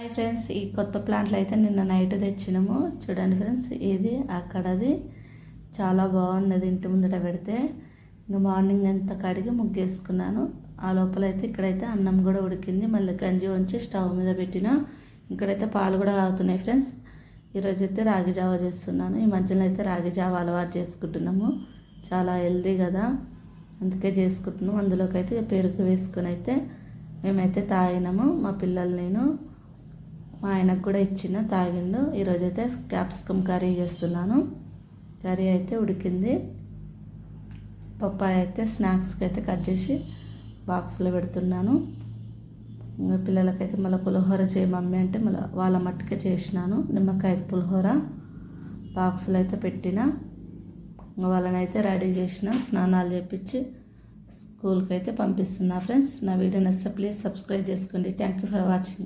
Hi friends, ఈ కొత్త ప్లాంట్లు అయితే నిన్న నైట్ తెచ్చినాము. చూడండి ఫ్రెండ్స్, ఇది అక్కడది చాలా బాగున్నది. ఇంటి ముందట పెడితే ఇంకా మార్నింగ్ అంతా కడిగి ముగ్గేసుకున్నాను. ఆ లోపలైతే ఇక్కడైతే అన్నం కూడా ఉడికింది. మళ్ళీ గంజి వంచి స్టవ్ మీద పెట్టిన. ఇక్కడైతే పాలు కూడా తాగుతున్నాయి ఫ్రెండ్స్. ఈరోజైతే రాగి జావా చేస్తున్నాను. ఈ మధ్యలో అయితే రాగి జావా అలవాటు చేసుకుంటున్నాము. చాలా హెల్దీ కదా, అందుకే చేసుకుంటున్నాము. అందులోకి అయితే పెరుగు వేసుకొని అయితే మేమైతే తాగినాము. మా పిల్లలు, నేను, మా ఆయనకు కూడా ఇచ్చిన, తాగిండు. ఈరోజైతే క్యాప్సికమ్ కర్రీ చేస్తున్నాను. కర్రీ అయితే ఉడికింది. పప్పాయ అయితే స్నాక్స్కి అయితే కట్ చేసి బాక్స్లో పెడుతున్నాను. ఇంకా పిల్లలకైతే మళ్ళీ పులిహోర చేయ మమ్మీ అంటే మళ్ళీ వాళ్ళ మట్టుకే చేసినాను. నిమ్మకాయ పులిహోర బాక్సులు అయితే పెట్టిన. వాళ్ళని అయితే రెడీ చేసిన, స్నానాలు చేపించి స్కూల్కి అయితే పంపిస్తున్నా. ఫ్రెండ్స్, నా వీడియో నచ్చితే ప్లీజ్ సబ్స్క్రైబ్ చేసుకోండి. Thank you for watching.